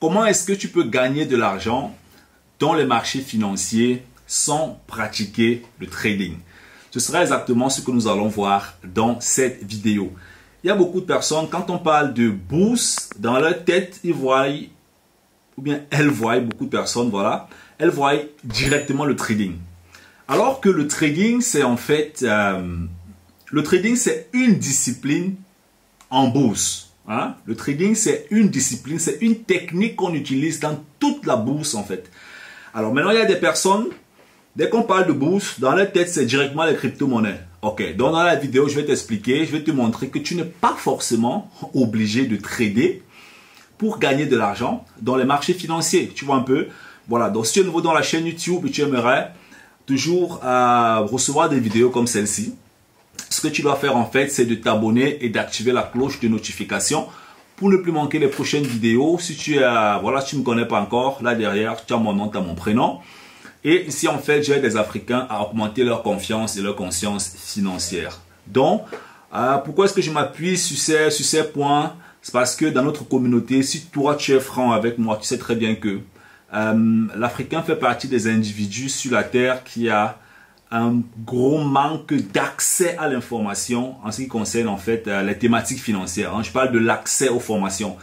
comment est-ce que tu peux gagner de l'argent dans les marchés financiers sans pratiquer le trading? Ce sera exactement ce que nous allons voir dans cette vidéo. Il y a beaucoup de personnes, quand on parle de bourse, dans leur tête, ils voient, ou bien elles voient, beaucoup de personnes, voilà, elles voient directement le trading. Alors que le trading, c'est en fait, le trading, c'est une discipline en bourse. Hein? Le trading, c'est une discipline, c'est une technique qu'on utilise dans toute la bourse en fait. Alors maintenant, il y a des personnes, dès qu'on parle de bourse, dans leur tête, c'est directement les crypto-monnaies. Ok, donc dans la vidéo, je vais t'expliquer, je vais te montrer que tu n'es pas forcément obligé de trader pour gagner de l'argent dans les marchés financiers. Tu vois un peu? Voilà, donc si tu es nouveau dans la chaîne YouTube et tu aimerais toujours recevoir des vidéos comme celle-ci, ce que tu dois faire en fait, c'est de t'abonner et d'activer la cloche de notification pour ne plus manquer les prochaines vidéos. Si tu ne me connais pas encore, là derrière, tu as mon nom, tu as mon prénom. Et ici, en fait, j'aide les Africains à augmenter leur confiance et leur conscience financière. Donc, pourquoi est-ce que je m'appuie sur ces points? C'est parce que dans notre communauté, si toi tu es franc avec moi, tu sais très bien que l'Africain fait partie des individus sur la terre qui a un gros manque d'accès à l'information en ce qui concerne en fait les thématiques financières. Je parle de l'accès aux formations.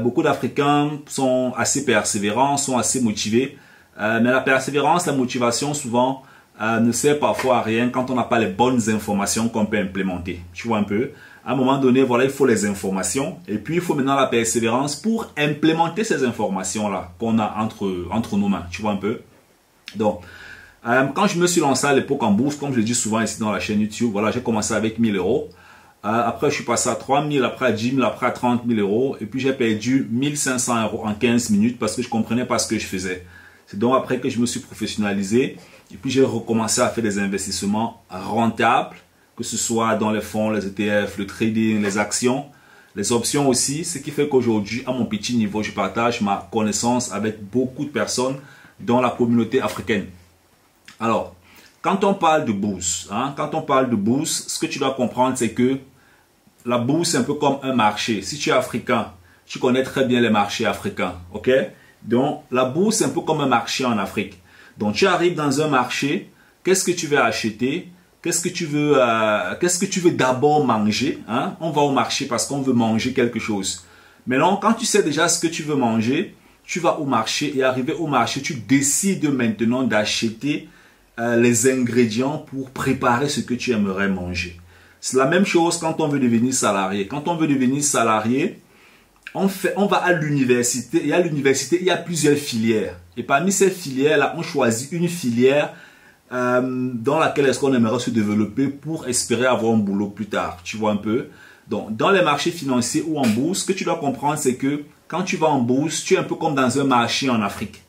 Beaucoup d'Africains sont assez persévérants, sont assez motivés, mais la persévérance, la motivation souvent ne sert parfois à rien quand on n'a pas les bonnes informations qu'on peut implémenter. Tu vois un peu? À un moment donné, voilà, il faut les informations et puis il faut maintenant la persévérance pour implémenter ces informations-là qu'on a entre nos mains. Tu vois un peu? Donc, quand je me suis lancé à l'époque en bourse, comme je le dis souvent ici dans la chaîne YouTube, voilà, j'ai commencé avec 1000 euros. Après, je suis passé à 3000, après à 10 000, après à 30 000 euros. Et puis, j'ai perdu 1500 euros en 15 minutes parce que je ne comprenais pas ce que je faisais. C'est donc après que je me suis professionnalisé. Et puis, j'ai recommencé à faire des investissements rentables, que ce soit dans les fonds, les ETF, le trading, les actions, les options aussi. Ce qui fait qu'aujourd'hui, à mon petit niveau, je partage ma connaissance avec beaucoup de personnes dans la communauté africaine. Alors, quand on parle de bourse, ce que tu dois comprendre, c'est que la bourse, c'est un peu comme un marché. Si tu es africain, tu connais très bien les marchés africains, ok? Donc, la bourse, c'est un peu comme un marché en Afrique. Donc, tu arrives dans un marché, qu'est-ce que tu veux acheter? Qu'est-ce que tu veux d'abord manger? On va au marché parce qu'on veut manger quelque chose. Maintenant, quand tu sais déjà ce que tu veux manger, tu vas au marché et arrivé au marché, tu décides maintenant d'acheter les ingrédients pour préparer ce que tu aimerais manger. C'est la même chose quand on veut devenir salarié. Quand on veut devenir salarié, on va à l'université et à l'université, il y a plusieurs filières. Et parmi ces filières-là, on choisit une filière dans laquelle est-ce qu'on aimerait se développer pour espérer avoir un boulot plus tard. Tu vois un peu? Donc, dans les marchés financiers ou en bourse, ce que tu dois comprendre, c'est que quand tu vas en bourse, tu es un peu comme dans un marché en Afrique.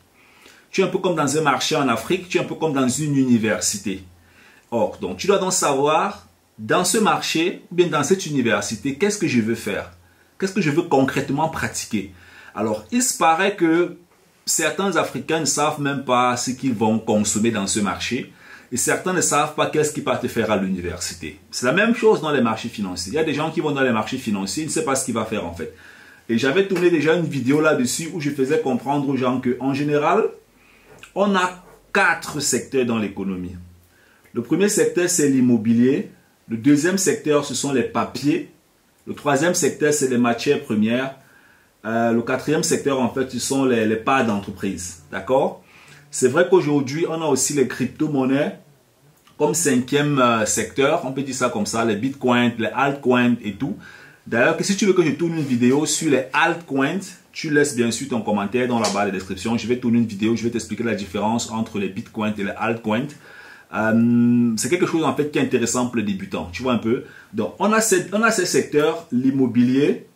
Tu es un peu comme dans un marché en Afrique, tu es un peu comme dans une université. Or, donc, tu dois donc savoir, dans ce marché, ou bien dans cette université, qu'est-ce que je veux faire? Qu'est-ce que je veux concrètement pratiquer? Alors, il se paraît que certains Africains ne savent même pas ce qu'ils vont consommer dans ce marché. Et certains ne savent pas qu'est-ce qu'ils partent faire à l'université. C'est la même chose dans les marchés financiers. Il y a des gens qui vont dans les marchés financiers, ils ne savent pas ce qu'ils vont faire en fait. Et j'avais tourné déjà une vidéo là-dessus où je faisais comprendre aux gens qu'en général, on a 4 secteurs dans l'économie. Le premier secteur, c'est l'immobilier. Le deuxième secteur, ce sont les papiers. Le troisième secteur, c'est les matières premières. Le quatrième secteur, en fait, ce sont les parts d'entreprise. D'accord? C'est vrai qu'aujourd'hui, on a aussi les crypto-monnaies comme cinquième secteur. On peut dire ça comme ça, les bitcoins, les altcoins et tout. D'ailleurs, si tu veux que je tourne une vidéo sur les altcoins, tu laisses bien sûr ton commentaire dans la barre de description. Je vais tourner une vidéo, je vais t'expliquer la différence entre les bitcoins et les altcoins. C'est quelque chose en fait qui est intéressant pour les débutants. Tu vois un peu. Donc, on a ces secteurs, l'immobilier,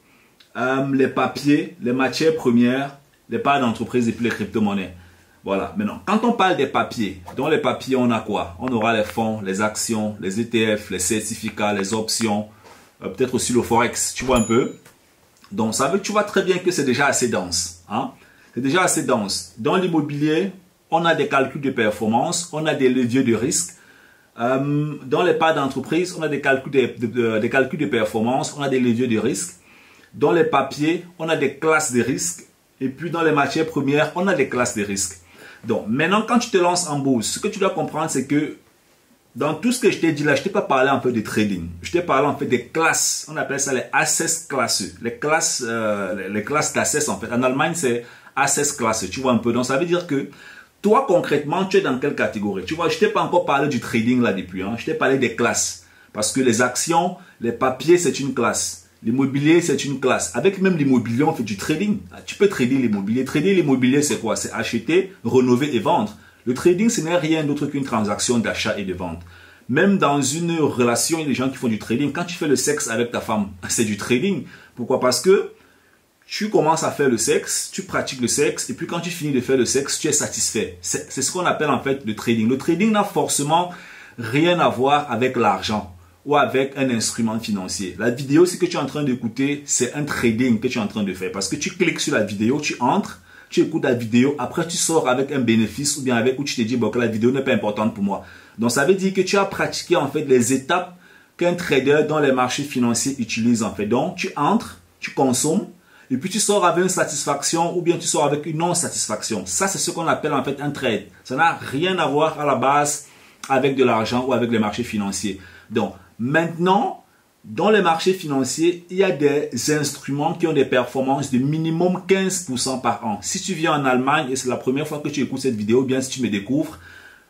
les papiers, les matières premières, les parts d'entreprise et puis les crypto-monnaies. Voilà. Maintenant, quand on parle des papiers, dans les papiers, on a quoi? On aura les fonds, les actions, les ETF, les certificats, les options, peut-être aussi le forex. Tu vois un peu. Donc, ça veut que tu vois très bien que c'est déjà assez dense. C'est déjà assez dense. Dans l'immobilier, on a des calculs de performance, on a des leviers de risque. Dans les parts d'entreprise, on a des calculs de performance, on a des leviers de risque. Dans les papiers, on a des classes de risque Et puis dans les matières premières, on a des classes de risques. Donc maintenant, quand tu te lances en bourse, ce que tu dois comprendre, c'est que dans tout ce que je t'ai dit là, je t'ai pas parlé un peu de trading. Je t'ai parlé en fait des classes. On appelle ça les assets classes. Les classes d'assets en fait. En Allemagne, c'est assets classes. Tu vois un peu. Donc ça veut dire que toi concrètement, tu es dans quelle catégorie? Tu vois, je t'ai pas encore parlé du trading là depuis. Je t'ai parlé des classes. Parce que les actions, les papiers, c'est une classe. L'immobilier, c'est une classe. Avec même l'immobilier, on fait du trading. Tu peux trader l'immobilier. Trader l'immobilier, c'est quoi? C'est acheter, rénover et vendre. Le trading, ce n'est rien d'autre qu'une transaction d'achat et de vente. Même dans une relation, il y a des gens qui font du trading. Quand tu fais le sexe avec ta femme, c'est du trading. Pourquoi? Parce que tu commences à faire le sexe, tu pratiques le sexe, et puis quand tu finis de faire le sexe, tu es satisfait. C'est ce qu'on appelle en fait le trading. Le trading n'a forcément rien à voir avec l'argent ou avec un instrument financier. La vidéo, ce que tu es en train d'écouter, c'est un trading que tu es en train de faire. Parce que tu cliques sur la vidéo, tu entres, tu écoutes la vidéo, après tu sors avec un bénéfice ou bien avec où tu te dis bon, que la vidéo n'est pas importante pour moi. Donc ça veut dire que tu as pratiqué en fait les étapes qu'un trader dans les marchés financiers utilise en fait. Donc tu entres, tu consommes et puis tu sors avec une satisfaction ou bien tu sors avec une non-satisfaction. Ça c'est ce qu'on appelle en fait un trade. Ça n'a rien à voir à la base avec de l'argent ou avec les marchés financiers. Donc maintenant, dans les marchés financiers, il y a des instruments qui ont des performances de minimum 15% par an. Si tu viens en Allemagne et c'est la première fois que tu écoutes cette vidéo, bien si tu me découvres,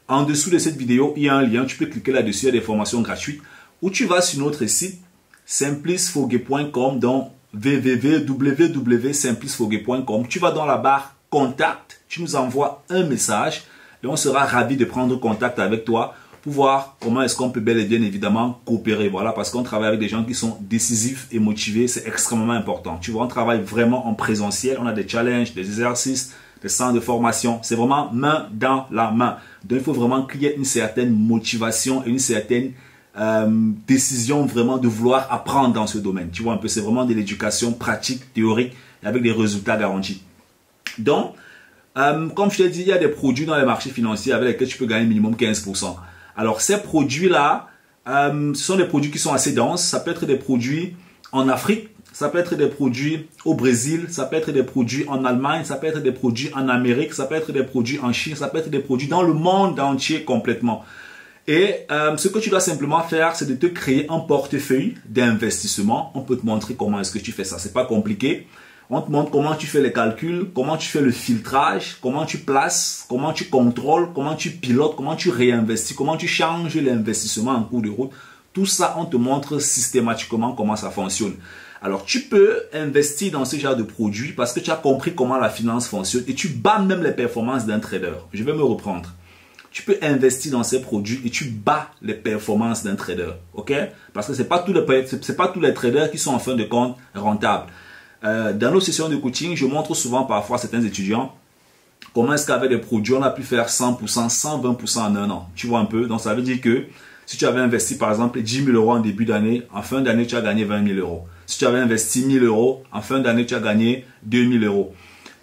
en dessous de cette vidéo, il y a un lien, tu peux cliquer là-dessus, il y a des formations gratuites. Ou tu vas sur notre site, simplicefoguet.com, dans www.simplicefoguet.com. Tu vas dans la barre Contact, tu nous envoies un message et on sera ravis de prendre contact avec toi pour voir comment est-ce qu'on peut bel et bien évidemment coopérer. Voilà, parce qu'on travaille avec des gens qui sont décisifs et motivés, c'est extrêmement important. Tu vois, on travaille vraiment en présentiel, on a des challenges, des exercices, des centres de formation. C'est vraiment main dans la main. Donc, il faut vraiment qu'il y ait une certaine motivation et une certaine décision vraiment de vouloir apprendre dans ce domaine. Tu vois un peu, c'est vraiment de l'éducation pratique, théorique et avec des résultats garantis. Donc, comme je t'ai dit, il y a des produits dans les marchés financiers avec lesquels tu peux gagner minimum 15%. Alors, ces produits-là, ce sont des produits qui sont assez denses. Ça peut être des produits en Afrique, ça peut être des produits au Brésil, ça peut être des produits en Allemagne, ça peut être des produits en Amérique, ça peut être des produits en Chine, ça peut être des produits dans le monde entier complètement. Et ce que tu dois simplement faire, c'est de te créer un portefeuille d'investissement. On peut te montrer comment est-ce que tu fais ça. C'est pas compliqué. On te montre comment tu fais les calculs, comment tu fais le filtrage, comment tu places, comment tu contrôles, comment tu pilotes, comment tu réinvestis, comment tu changes l'investissement en cours de route. Tout ça, on te montre systématiquement comment ça fonctionne. Alors, tu peux investir dans ce genre de produits parce que tu as compris comment la finance fonctionne et tu bats même les performances d'un trader. Je vais me reprendre. Tu peux investir dans ces produits et tu bats les performances d'un trader. Ok? Parce que c'est pas tous les traders qui sont en fin de compte rentables. Dans nos sessions de coaching, je montre souvent parfois à certains étudiants comment est-ce qu'avec des produits, on a pu faire 100%, 120% en un an. Tu vois un peu? Donc, ça veut dire que si tu avais investi par exemple 10 000 euros en début d'année, en fin d'année, tu as gagné 20 000 euros. Si tu avais investi 1 000 euros, en fin d'année, tu as gagné 2 000 euros.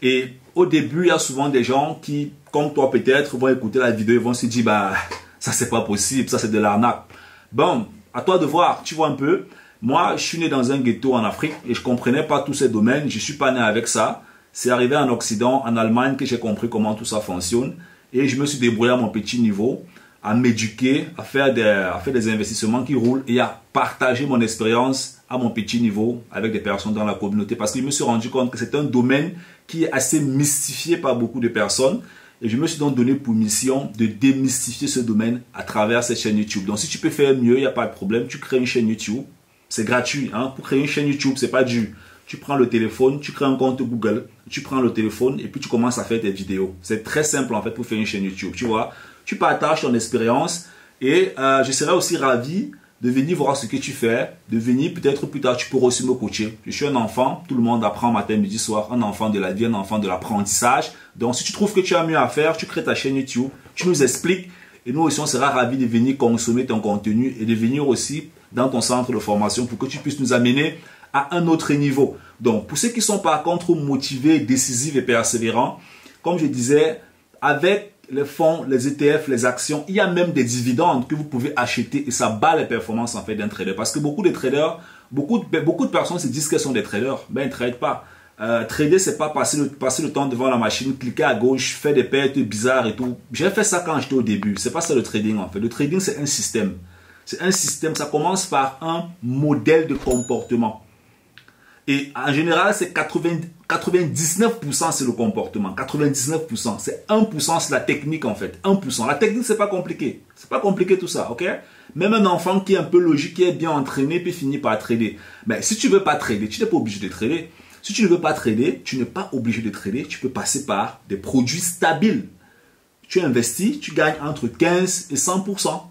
Et au début, il y a souvent des gens qui, comme toi peut-être, vont écouter la vidéo et vont se dire, bah, ça c'est pas possible, ça c'est de l'arnaque. Bon, à toi de voir, tu vois un peu. Moi, je suis né dans un ghetto en Afrique et je comprenais pas tous ces domaines. Je suis pas né avec ça. C'est arrivé en Occident, en Allemagne, que j'ai compris comment tout ça fonctionne. Et je me suis débrouillé à mon petit niveau, à m'éduquer, à faire des investissements qui roulent et à partager mon expérience à mon petit niveau avec des personnes dans la communauté. Parce que je me suis rendu compte que c'est un domaine qui est assez mystifié par beaucoup de personnes. Et je me suis donc donné pour mission de démystifier ce domaine à travers cette chaîne YouTube. Donc si tu peux faire mieux, il n'y a pas de problème. Tu crées une chaîne YouTube. C'est gratuit. Pour créer une chaîne YouTube, c'est pas dur. Tu prends le téléphone, tu crées un compte Google, tu prends le téléphone et puis tu commences à faire tes vidéos. C'est très simple en fait pour faire une chaîne YouTube. Tu vois, tu partages ton expérience et je serais aussi ravi de venir voir ce que tu fais, de venir peut-être plus tard, tu pourras aussi me coacher. Je suis un enfant, tout le monde apprend matin, midi, soir, un enfant de la vie, un enfant de l'apprentissage. Donc si tu trouves que tu as mieux à faire, tu crées ta chaîne YouTube, tu nous expliques et nous aussi on sera ravis de venir consommer ton contenu et de venir aussi dans ton centre de formation pour que tu puisses nous amener à un autre niveau. Donc, pour ceux qui sont par contre motivés, décisifs et persévérants, comme je disais, avec les fonds, les ETF, les actions, il y a même des dividendes que vous pouvez acheter et ça bat les performances en fait d'un trader. Parce que beaucoup de traders, beaucoup de personnes se disent qu'elles sont des traders, mais ils ne tradent pas. Trader, c'est pas passer le temps devant la machine, cliquer à gauche, faire des pertes bizarres et tout. J'ai fait ça quand j'étais au début. C'est pas ça le trading en fait. Le trading, c'est un système. C'est un système. Ça commence par un modèle de comportement. Et en général, c'est 99% c'est le comportement. 99%. C'est 1% c'est la technique en fait. 1%. La technique, c'est pas compliqué. C'est pas compliqué tout ça, ok? Même un enfant qui est un peu logique, qui est bien entraîné, peut finir par trader. Mais si tu veux pas trader, tu n'es pas obligé de trader. Si tu ne veux pas trader, tu n'es pas obligé de trader. Tu peux passer par des produits stables. Tu investis, tu gagnes entre 15 et 100%.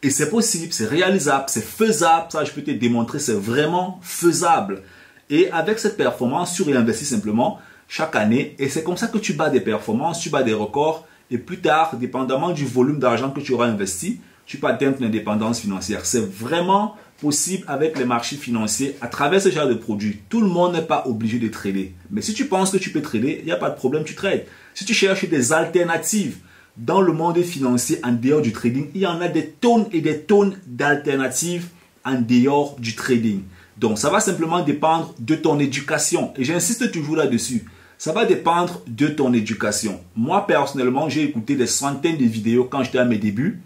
Et c'est possible, c'est réalisable, c'est faisable. Ça, je peux te démontrer, c'est vraiment faisable. Et avec cette performance, tu réinvestis simplement chaque année. Et c'est comme ça que tu bats des performances, tu bats des records. Et plus tard, dépendamment du volume d'argent que tu auras investi, tu peux atteindre une indépendance financière. C'est vraiment possible avec les marchés financiers à travers ce genre de produits. Tout le monde n'est pas obligé de trader. Mais si tu penses que tu peux trader, il n'y a pas de problème, tu trades. Si tu cherches des alternatives dans le monde financier en dehors du trading, il y en a des tonnes et des tonnes d'alternatives en dehors du trading. Donc, ça va simplement dépendre de ton éducation. Et j'insiste toujours là-dessus. Ça va dépendre de ton éducation. Moi, personnellement, j'ai écouté des centaines de vidéos quand j'étais à mes débuts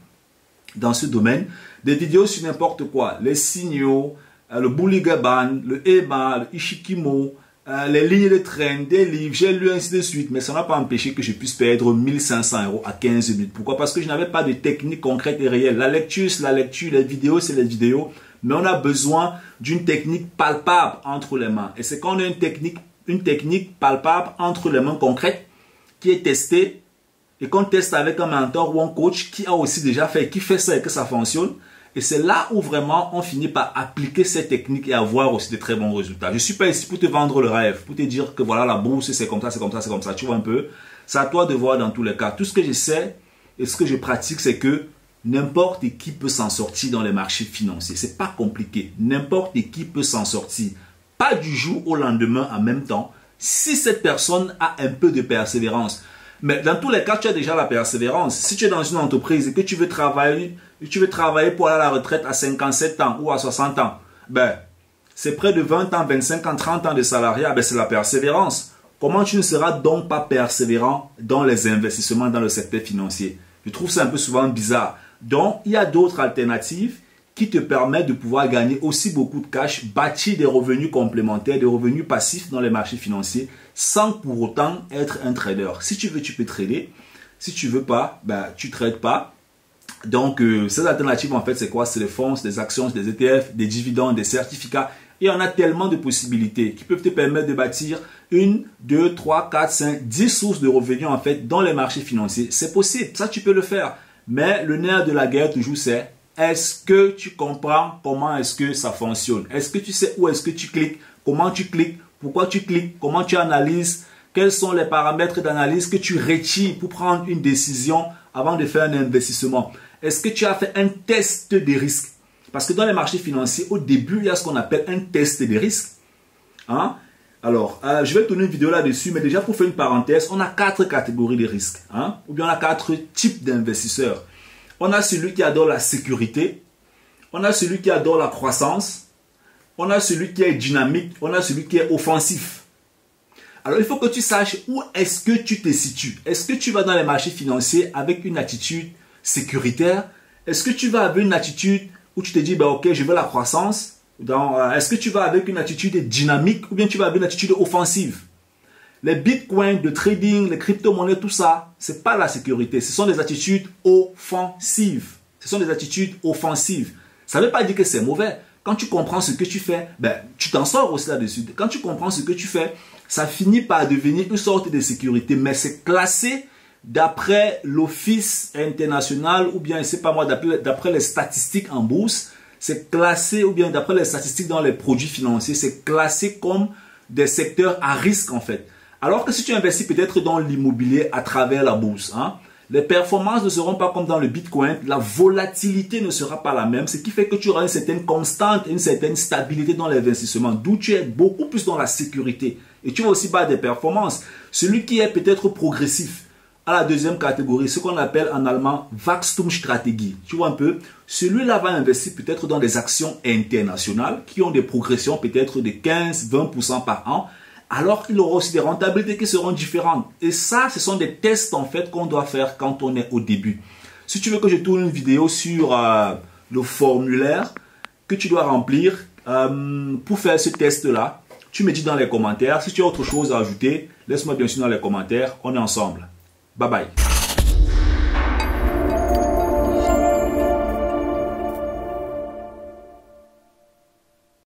dans ce domaine. Des vidéos sur n'importe quoi. Les signaux, le Bulligaban, le EMA, le Ishikimo, les lignes de train, des livres, j'ai lu ainsi de suite. Mais ça n'a pas empêché que je puisse perdre 1500 € à 15 minutes. Pourquoi? Parce que je n'avais pas de technique concrète et réelle. La lecture, c'est la lecture. Les vidéos, c'est les vidéos. Mais on a besoin d'une technique palpable entre les mains. Et c'est quand on a une technique palpable entre les mains concrètes qui est testée et qu'on teste avec un mentor ou un coach qui a aussi déjà fait, qui fait ça et que ça fonctionne. Et c'est là où vraiment on finit par appliquer ces techniques et avoir aussi de très bons résultats. Je ne suis pas ici pour te vendre le rêve, pour te dire que voilà la bourse c'est comme ça, c'est comme ça, c'est comme ça. Tu vois un peu. C'est à toi de voir dans tous les cas. Tout ce que je sais et ce que je pratique, c'est que n'importe qui peut s'en sortir dans les marchés financiers. C'est pas compliqué. N'importe qui peut s'en sortir. Pas du jour au lendemain en même temps. Si cette personne a un peu de persévérance. Mais dans tous les cas, tu as déjà la persévérance. Si tu es dans une entreprise et que tu veux travailler pour aller à la retraite à 57 ans ou à 60 ans, ben, c'est près de 20 ans, 25 ans, 30 ans de salariat, ben, c'est la persévérance. Comment tu ne seras donc pas persévérant dans les investissements dans le secteur financier? Je trouve ça un peu souvent bizarre. Donc, il y a d'autres alternatives qui te permettent de pouvoir gagner aussi beaucoup de cash, bâtir des revenus complémentaires, des revenus passifs dans les marchés financiers, sans pour autant être un trader. Si tu veux, tu peux trader. Si tu veux pas, ben, tu ne trades pas. Donc, ces alternatives, en fait, c'est quoi? C'est les fonds, des actions, des ETF, des dividendes, des certificats. Et on a tellement de possibilités qui peuvent te permettre de bâtir 1, 2, 3, 4, 5, 10 sources de revenus, en fait, dans les marchés financiers. C'est possible. Ça, tu peux le faire. Mais le nerf de la guerre, toujours, c'est est-ce que tu comprends comment est-ce que ça fonctionne? Est-ce que tu sais où est-ce que tu cliques? Comment tu cliques? Pourquoi tu cliques? Comment tu analyses? Quels sont les paramètres d'analyse que tu retires pour prendre une décision avant de faire un investissement? Est-ce que tu as fait un test de risque? Parce que dans les marchés financiers, au début, il y a ce qu'on appelle un test de risque. Hein? Alors, je vais tourner une vidéo là-dessus, mais déjà pour faire une parenthèse, on a 4 catégories de risques. Hein? Ou bien on a 4 types d'investisseurs. On a celui qui adore la sécurité, on a celui qui adore la croissance, on a celui qui est dynamique, on a celui qui est offensif. Alors, il faut que tu saches où est-ce que tu te situes. Est-ce que tu vas dans les marchés financiers avec une attitude sécuritaire? Est-ce que tu vas avec une attitude où tu te dis, bah, ok, je veux la croissance? Est-ce que tu vas avec une attitude dynamique ou bien tu vas avec une attitude offensive? Les bitcoins, le trading, les crypto-monnaies, tout ça, ce n'est pas la sécurité. Ce sont des attitudes offensives. Ce sont des attitudes offensives. Ça ne veut pas dire que c'est mauvais. Quand tu comprends ce que tu fais, ben, tu t'en sors aussi là-dessus. Quand tu comprends ce que tu fais, ça finit par devenir une sorte de sécurité. Mais c'est classé d'après l'Office international ou bien, je ne sais pas moi, d'après les statistiques en bourse. C'est classé, ou bien d'après les statistiques dans les produits financiers, c'est classé comme des secteurs à risque en fait. Alors que si tu investis peut-être dans l'immobilier à travers la bourse, hein, les performances ne seront pas comme dans le Bitcoin, la volatilité ne sera pas la même, ce qui fait que tu auras une certaine constante, une certaine stabilité dans les investissements, d'où tu es beaucoup plus dans la sécurité. Et tu vas aussi battre des performances. Celui qui est peut-être progressif, à la deuxième catégorie, ce qu'on appelle en allemand Wachstumsstrategie. Tu vois un peu, celui-là va investir peut-être dans des actions internationales qui ont des progressions peut-être de 15-20% par an, alors il aura aussi des rentabilités qui seront différentes. Et ça, ce sont des tests en fait qu'on doit faire quand on est au début. Si tu veux que je tourne une vidéo sur le formulaire que tu dois remplir pour faire ce test-là, tu me dis dans les commentaires. Si tu as autre chose à ajouter, laisse-moi bien sûr dans les commentaires. On est ensemble. Bye bye.